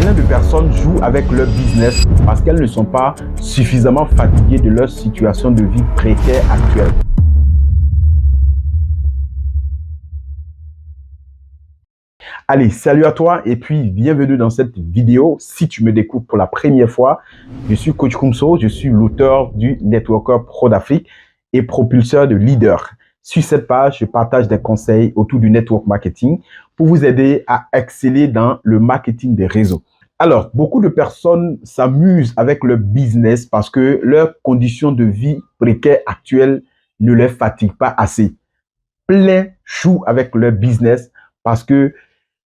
Combien de personnes jouent avec leur business parce qu'elles ne sont pas suffisamment fatiguées de leur situation de vie précaire actuelle? Allez, salut à toi et puis bienvenue dans cette vidéo. Si tu me découvres pour la première fois, je suis Coach Kumso, je suis l'auteur du Networker Pro d'Afrique et propulseur de leaders. Sur cette page, je partage des conseils autour du network marketing pour vous aider à exceller dans le marketing des réseaux. Alors, beaucoup de personnes s'amusent avec leur business parce que leurs conditions de vie précaires actuelles ne les fatiguent pas assez. Plein jouent avec leur business parce que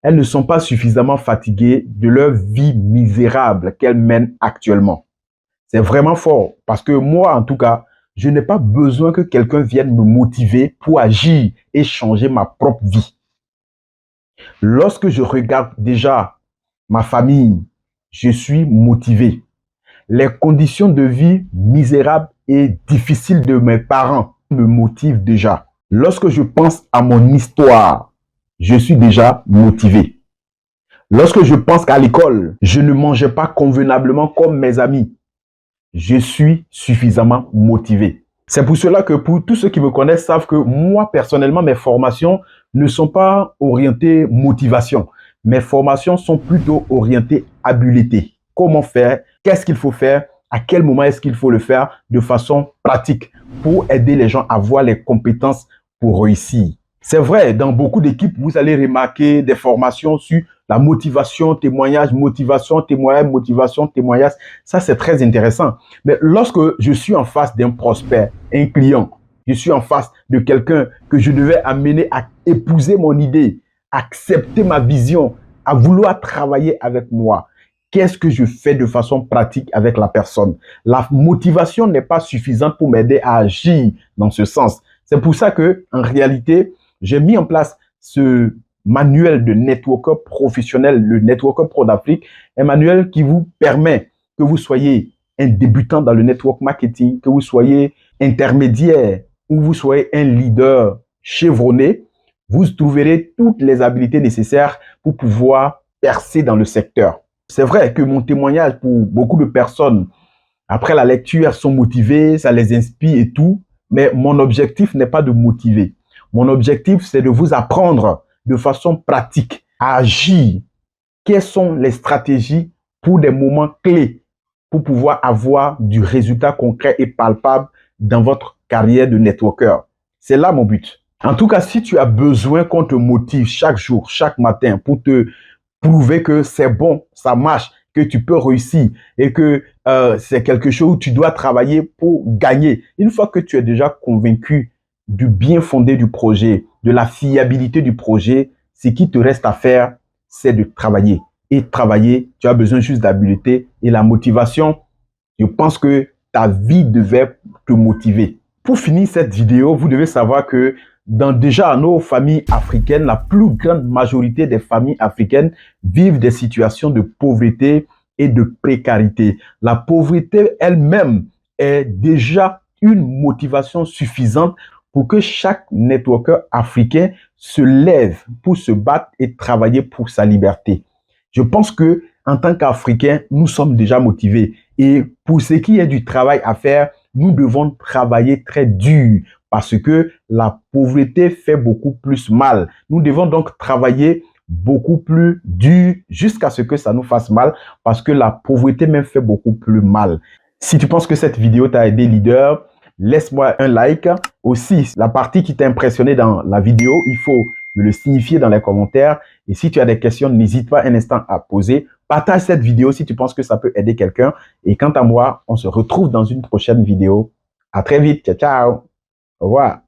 elles ne sont pas suffisamment fatiguées de leur vie misérable qu'elles mènent actuellement. C'est vraiment fort parce que moi, en tout cas, je n'ai pas besoin que quelqu'un vienne me motiver pour agir et changer ma propre vie. Lorsque je regarde déjà ma famille, je suis motivé. Les conditions de vie misérables et difficiles de mes parents me motivent déjà. Lorsque je pense à mon histoire, je suis déjà motivé. Lorsque je pense qu'à l'école, je ne mangeais pas convenablement comme mes amis, je suis suffisamment motivé. C'est pour cela que pour tous ceux qui me connaissent savent que moi, personnellement, mes formations ne sont pas orientées motivation. Mes formations sont plutôt orientées habileté. Comment faire? Qu'est-ce qu'il faut faire? À quel moment est-ce qu'il faut le faire de façon pratique pour aider les gens à avoir les compétences pour réussir. C'est vrai, dans beaucoup d'équipes, vous allez remarquer des formations sur la motivation, témoignage, motivation, témoignage, motivation, témoignage. Ça, c'est très intéressant. Mais lorsque je suis en face d'un prospect, un client, je suis en face de quelqu'un que je devais amener à épouser mon idée, accepter ma vision, à vouloir travailler avec moi, qu'est-ce que je fais de façon pratique avec la personne? La motivation n'est pas suffisante pour m'aider à agir dans ce sens. C'est pour ça que, en réalité, j'ai mis en place ce manuel de networker professionnel, le Networker Pro d'Afrique, un manuel qui vous permet que vous soyez un débutant dans le network marketing, que vous soyez intermédiaire ou vous soyez un leader chevronné, vous trouverez toutes les habiletés nécessaires pour pouvoir percer dans le secteur. C'est vrai que mon témoignage pour beaucoup de personnes, après la lecture, elles sont motivées, ça les inspire et tout, mais mon objectif n'est pas de motiver. Mon objectif, c'est de vous apprendre de façon pratique à agir. Quelles sont les stratégies pour des moments clés pour pouvoir avoir du résultat concret et palpable dans votre carrière de networker? C'est là mon but. En tout cas, si tu as besoin qu'on te motive chaque jour, chaque matin pour te prouver que c'est bon, ça marche, que tu peux réussir et que c'est quelque chose où tu dois travailler pour gagner. Une fois que tu es déjà convaincu du bien fondé du projet, de la fiabilité du projet, ce qui te reste à faire, c'est de travailler. Et travailler, tu as besoin juste d'habileté et la motivation. Je pense que ta vie devait te motiver. Pour finir cette vidéo, vous devez savoir que dans déjà nos familles africaines, la plus grande majorité des familles africaines vivent des situations de pauvreté et de précarité. La pauvreté elle-même est déjà une motivation suffisante pour que chaque networker africain se lève pour se battre et travailler pour sa liberté. Je pense que en tant qu'Africains, nous sommes déjà motivés. Et pour ce qui est du travail à faire, nous devons travailler très dur parce que la pauvreté fait beaucoup plus mal. Nous devons donc travailler beaucoup plus dur jusqu'à ce que ça nous fasse mal parce que la pauvreté même fait beaucoup plus mal. Si tu penses que cette vidéo t'a aidé, leader, laisse-moi un like. Aussi, la partie qui t'a impressionné dans la vidéo, il faut me le signifier dans les commentaires. Et si tu as des questions, n'hésite pas un instant à poser. Partage cette vidéo si tu penses que ça peut aider quelqu'un. Et quant à moi, on se retrouve dans une prochaine vidéo. À très vite. Ciao, ciao. Au revoir.